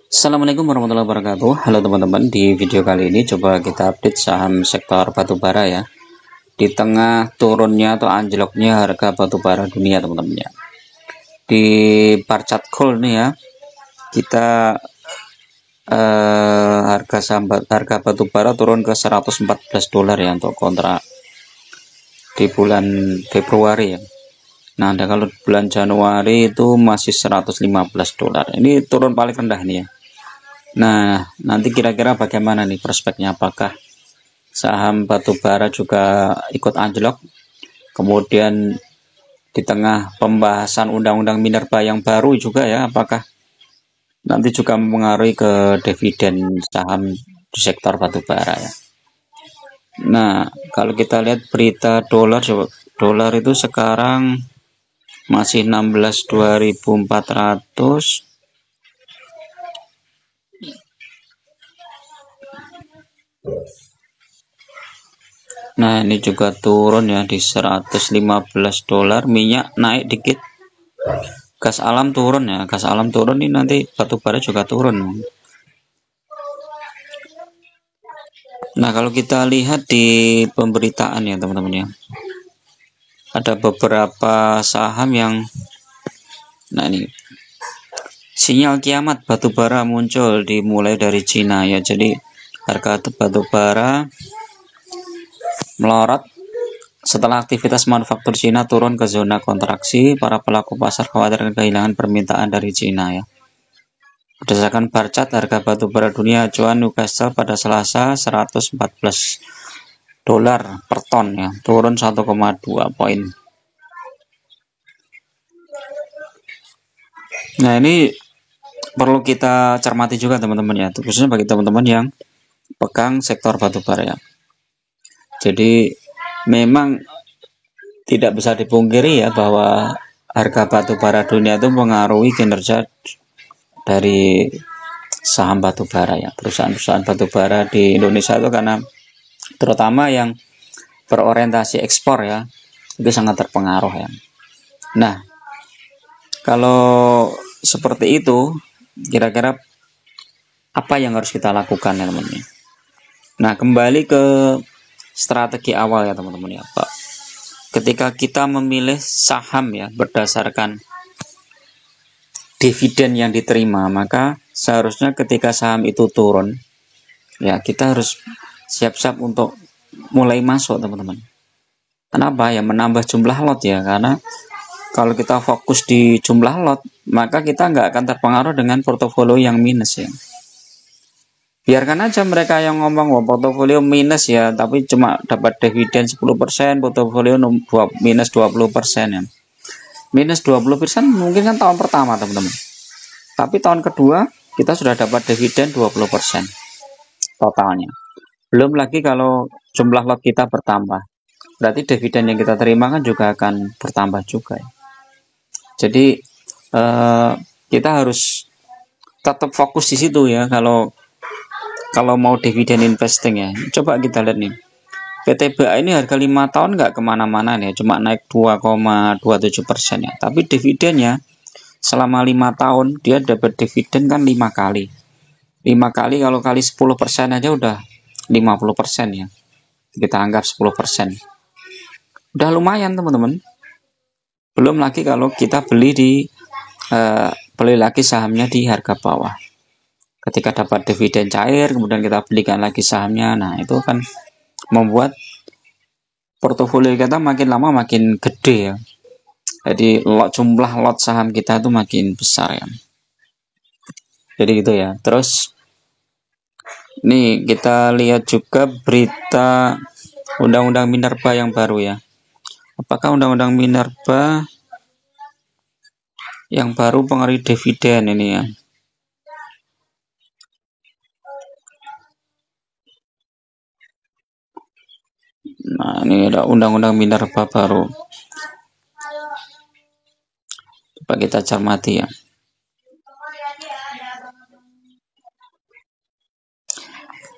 Assalamualaikum warahmatullahi wabarakatuh. Halo teman-teman, di video kali ini coba kita update saham sektor batubara ya. Di tengah turunnya atau anjloknya harga batubara dunia teman-teman ya. Di bar chart gold nih ya, kita harga batubara turun ke 114 dolar ya untuk kontrak di bulan Februari ya. Nah, kalau bulan Januari itu masih 115 dolar. Ini turun paling rendah nih ya. Nah, nanti kira-kira bagaimana nih prospeknya? Apakah saham batubara juga ikut anjlok? Kemudian di tengah pembahasan undang-undang minerba yang baru juga ya, apakah nanti juga mempengaruhi ke dividen saham di sektor batubara ya? Nah, kalau kita lihat berita dolar, dolar itu sekarang masih 16.400. Nah, ini juga turun ya di 115 dolar. Minyak naik dikit. Gas alam turun ya. Gas alam turun, ini nanti batubara juga turun. Nah, kalau kita lihat di pemberitaan ya teman-teman ya, ada beberapa saham yang, nah ini sinyal kiamat batubara muncul dimulai dari Cina ya. Jadi harga batubara melorot setelah aktivitas manufaktur Cina turun ke zona kontraksi. Para pelaku pasar khawatir kehilangan permintaan dari Cina ya. Berdasarkan bar chart, harga batubara dunia acuan Newcastle pada Selasa 114 dolar per ton ya, turun 1,2 poin. Nah, ini perlu kita cermati juga teman-teman ya, khususnya bagi teman-teman yang pegang sektor batubara ya. Jadi memang tidak bisa dipungkiri ya bahwa harga batubara dunia itu mengaruhi kinerja dari saham batubara ya, perusahaan-perusahaan batubara di Indonesia itu, karena terutama yang berorientasi ekspor ya, itu sangat terpengaruh ya. Nah, kalau seperti itu, kira-kira apa yang harus kita lakukan ya teman-teman? Nah, kembali ke strategi awal ya teman-teman ya, Pak. Ketika kita memilih saham ya berdasarkan dividen yang diterima, maka seharusnya ketika saham itu turun ya, kita harus siap-siap untuk mulai masuk teman-teman. Kenapa ya? Menambah jumlah lot ya, karena kalau kita fokus di jumlah lot, maka kita nggak akan terpengaruh dengan portofolio yang minus ya. Biarkan aja mereka yang ngomong wah portofolio minus ya, tapi cuma dapat dividen 10%, portofolio minus 20% ya. Minus 20% mungkin kan tahun pertama teman-teman. Tapi tahun kedua kita sudah dapat dividen 20% totalnya. Belum lagi kalau jumlah lot kita bertambah. Berarti dividen yang kita terima kan juga akan bertambah juga ya. Jadi kita harus tetap fokus di situ ya, kalau mau dividen investing ya. Coba kita lihat nih, PTBA ini harga 5 tahun nggak kemana-mana nih, cuma naik 2,27% ya. Tapi dividennya selama 5 tahun dia dapat dividen kan 5 kali. 5 kali kalau kali 10% aja udah 50% ya. Kita anggap 10%. Udah lumayan teman-teman. Belum lagi kalau kita beli lagi sahamnya di harga bawah. Ketika dapat dividen cair, kemudian kita belikan lagi sahamnya, nah itu kan membuat portofolio kita makin lama makin gede ya. Jadi jumlah lot saham kita itu makin besar ya. Jadi gitu ya. Terus nih kita lihat juga berita undang-undang minerba yang baru ya. Apakah undang-undang minerba yang baru pengaruh dividen ini ya? Nah, ini ada undang-undang minerba baru. Coba kita cermati ya.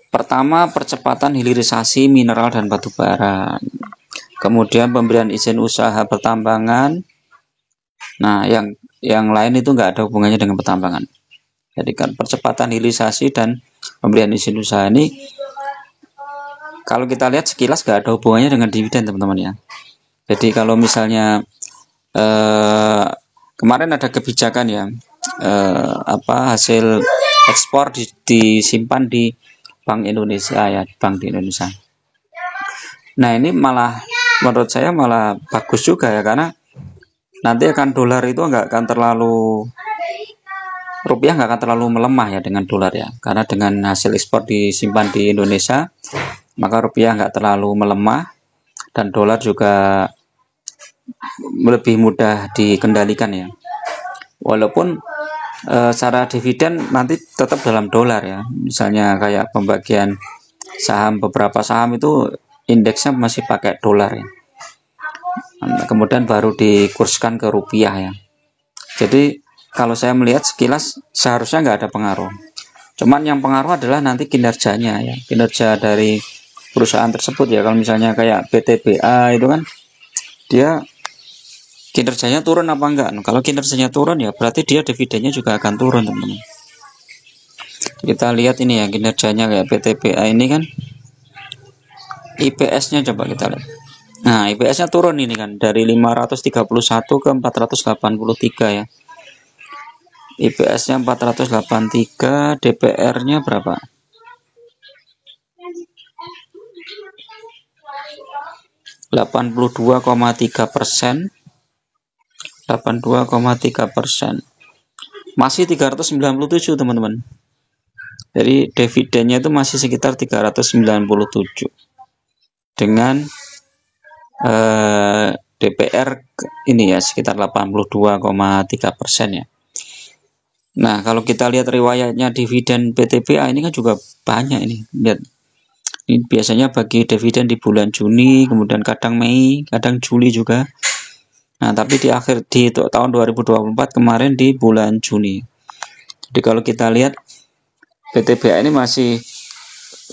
Pertama, percepatan hilirisasi mineral dan batubara. Kemudian pemberian izin usaha pertambangan Nah, yang lain itu nggak ada hubungannya dengan pertambangan. Jadi kan percepatan hilirisasi dan pemberian izin usaha ini, kalau kita lihat sekilas nggak ada hubungannya dengan dividen, teman-teman ya. Jadi kalau misalnya kemarin ada kebijakan ya, hasil ekspor disimpan di Bank Indonesia ya, bank di Indonesia. Nah, ini malah menurut saya malah bagus juga ya, karena nanti akan dolar itu rupiah nggak akan terlalu melemah ya dengan dolar ya, karena dengan hasil ekspor disimpan di Indonesia maka rupiah nggak terlalu melemah dan dolar juga lebih mudah dikendalikan ya. Walaupun secara dividen nanti tetap dalam dolar ya, misalnya kayak pembagian saham, beberapa saham itu indeksnya masih pakai dolar ya, kemudian baru dikurskan ke rupiah ya. Jadi kalau saya melihat sekilas seharusnya nggak ada pengaruh, cuman yang pengaruh adalah nanti kinerjanya ya, kinerja dari perusahaan tersebut ya. Kalau misalnya kayak PTBA itu kan dia kinerjanya turun apa enggak. Kalau kinerjanya turun ya berarti dia dividennya juga akan turun, teman-teman. Kita lihat ini ya kinerjanya kayak PTBA ini kan, IPS-nya coba kita lihat. Nah, IPS-nya turun ini kan dari 531 ke 483 ya. IPS-nya 483, DPR-nya berapa? 82,3%. 82,3%. Masih 397, teman-teman. Jadi dividennya itu masih sekitar 397 dengan DPR ini ya sekitar 82,3% ya. Nah, kalau kita lihat riwayatnya dividen PTBA ini kan juga banyak ini. Lihat. Ini biasanya bagi dividen di bulan Juni, kemudian kadang Mei, kadang Juli juga. Nah, tapi di tahun 2024 kemarin di bulan Juni. Jadi kalau kita lihat PTBA ini masih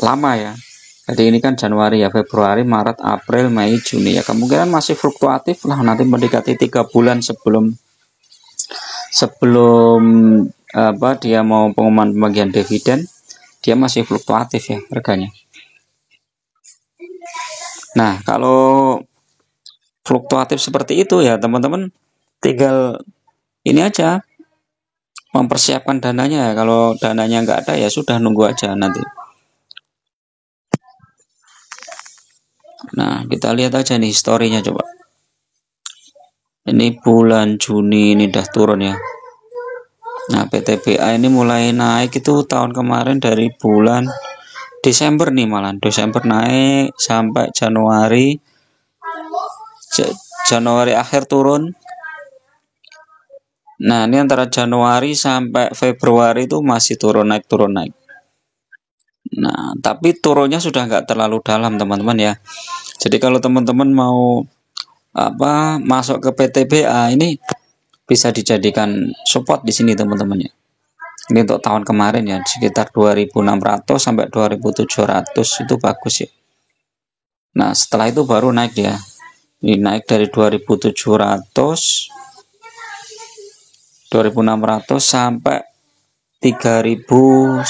lama ya. Jadi ini kan Januari ya, Februari, Maret, April, Mei, Juni ya. Kemungkinan masih fluktuatif lah, nanti mendekati 3 bulan sebelum dia mau pengumuman pembagian dividen, dia masih fluktuatif ya harganya. Nah, kalau fluktuatif seperti itu ya teman-teman tinggal ini aja, mempersiapkan dananya. Kalau dananya nggak ada ya sudah, nunggu aja nanti. Nah, kita lihat aja nih historinya coba. Ini bulan Juni ini udah turun ya. Nah, PTBA ini mulai naik itu tahun kemarin dari bulan Desember nih, malah Desember naik sampai Januari akhir turun. Nah, ini antara Januari sampai Februari itu masih turun naik. Nah, tapi turunnya sudah nggak terlalu dalam, teman-teman ya. Jadi kalau teman-teman mau masuk ke PTBA ini bisa dijadikan support di sini, teman-teman ya. Ini untuk tahun kemarin ya, sekitar 2.600 sampai 2.700 itu bagus ya. Nah, setelah itu baru naik ya. Ini naik dari 2.700, 2.600 sampai 3.100.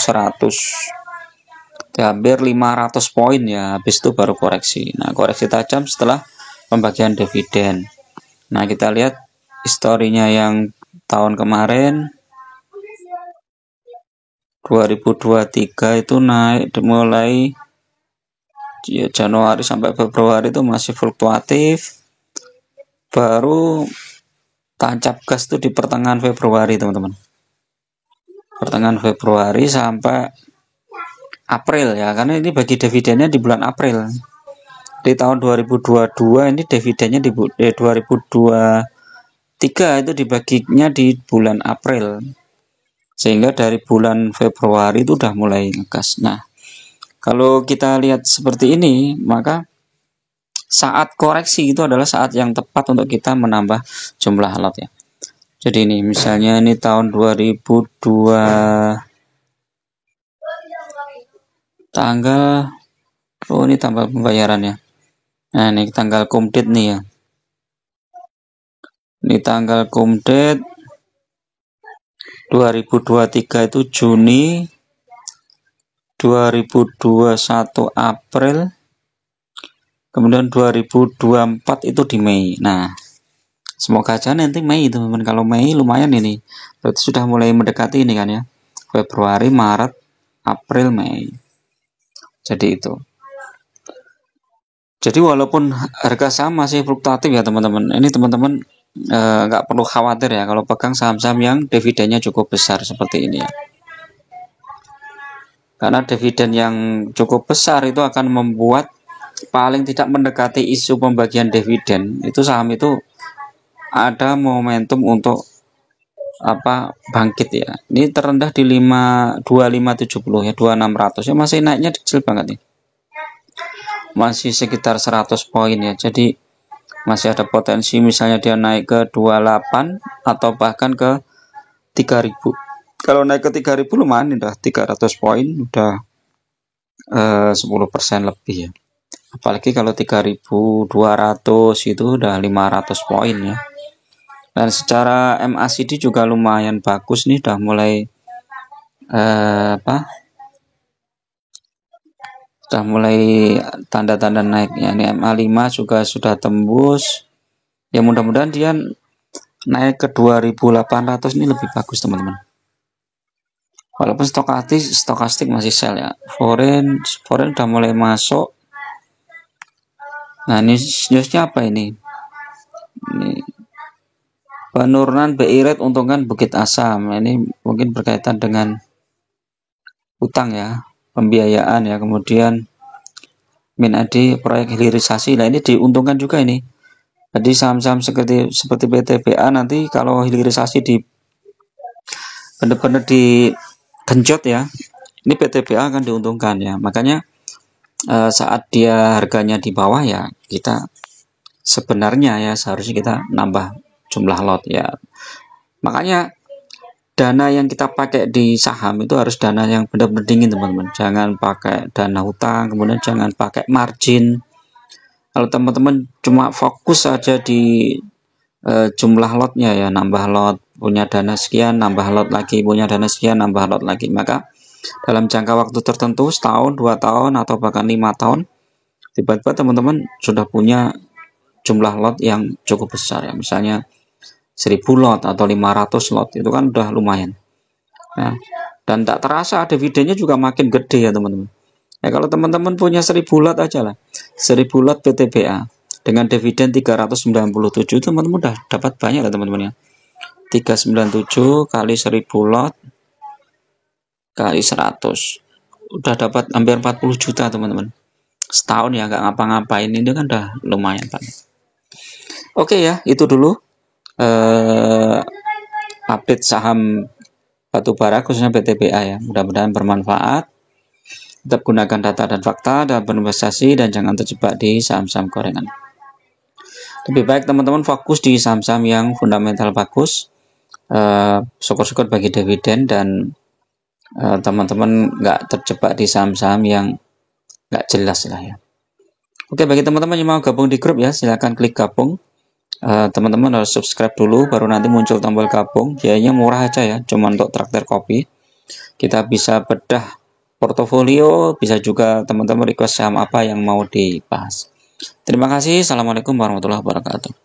Hampir 500 poin ya, habis itu baru koreksi. Nah, koreksi tajam setelah pembagian dividen. Nah, kita lihat historinya yang tahun kemarin 2023 itu naik mulai ya, Januari sampai Februari itu masih fluktuatif, baru tancap gas itu di pertengahan Februari, teman-teman. Pertengahan Februari sampai April ya, karena ini bagi dividennya di bulan April. Di tahun 2022 ini dividennya di 2023 itu dibaginya di bulan April, sehingga dari bulan Februari itu udah mulai ngegas. Nah, kalau kita lihat seperti ini, maka saat koreksi itu adalah saat yang tepat untuk kita menambah jumlah lot ya. Jadi ini misalnya ini tahun 2002 tanggal, ini tanggal pembayarannya. Nah, ini tanggal komplit nih ya. Ini tanggal kumdet 2023 itu Juni, 2021 April, kemudian 2024 itu di Mei. Nah, semoga aja nanti Mei teman-teman. Kalau Mei lumayan ini, berarti sudah mulai mendekati ini kan ya. Februari, Maret, April, Mei. Jadi itu. Jadi walaupun harga saham masih fluktuatif ya teman-teman. Ini teman-teman nggak perlu khawatir ya kalau pegang saham-saham yang dividennya cukup besar seperti ini ya. Karena dividen yang cukup besar itu akan membuat paling tidak mendekati isu pembagian dividen, itu saham itu ada momentum untuk bangkit ya. Ini terendah di 2570 ya, 2600 ya, masih naiknya kecil banget nih. Masih sekitar 100 poin ya. Jadi masih ada potensi misalnya dia naik ke 28 atau bahkan ke 3000. Kalau naik ke 3000 lumayan udah 300 poin, udah 10% lebih ya. Apalagi kalau 3200 itu udah 500 poin ya. Dan secara MACD juga lumayan bagus nih, udah mulai sudah mulai tanda-tanda naiknya. Ini MA5 juga sudah tembus. Ya mudah-mudahan dia naik ke 2800 ini lebih bagus teman-teman. Walaupun stokastik masih sell ya. Foreign udah mulai masuk. Nah, ini newsnya apa ini? Ini penurunan BI rate untungkan Bukit Asam. Ini mungkin berkaitan dengan utang ya, pembiayaan ya, kemudian Minadi proyek hilirisasi. Nah, ini diuntungkan juga ini. Jadi saham-saham seperti PTBA nanti kalau hilirisasi di benar-benar digenjot ya, ini PTBA akan diuntungkan ya. Makanya saat dia harganya di bawah ya, kita sebenarnya ya seharusnya kita nambah jumlah lot ya. Makanya dana yang kita pakai di saham itu harus dana yang benar-benar dingin teman-teman. Jangan pakai dana hutang, kemudian jangan pakai margin. Kalau teman-teman cuma fokus saja di jumlah lotnya ya, nambah lot, punya dana sekian, nambah lot lagi, punya dana sekian, nambah lot lagi, maka dalam jangka waktu tertentu, setahun, 2 tahun, atau bahkan 5 tahun, tiba-tiba teman-teman sudah punya jumlah lot yang cukup besar ya, misalnya 1000 lot atau 500 lot, itu kan udah lumayan. Nah, dan tak terasa dividennya juga makin gede ya teman-teman. Ya kalau teman-teman punya 1000 lot aja lah, 1000 lot PTBA dengan dividen 397, teman-teman udah dapat banyak lah teman-teman ya. 397 kali 1000 lot kali 100 udah dapat hampir 40 juta teman-teman. Setahun ya, nggak ngapa-ngapain, ini kan udah lumayan banget. Oke ya, itu dulu update saham batubara khususnya PTBA ya. Mudah-mudahan bermanfaat. Tetap gunakan data dan fakta dalam berinvestasi dan jangan terjebak di saham-saham gorengan. Lebih baik teman-teman fokus di saham-saham yang fundamental bagus, syukur-syukur bagi dividen, dan teman-teman nggak terjebak di saham-saham yang nggak jelas lah ya. Oke, bagi teman-teman yang mau gabung di grup ya, silahkan klik gabung. Teman-teman harus subscribe dulu, baru nanti muncul tombol gabung. Biayanya murah aja ya, cuma untuk traktir kopi. Kita bisa bedah portofolio, bisa juga teman-teman request saham apa yang mau dibahas. Terima kasih. Assalamualaikum warahmatullahi wabarakatuh.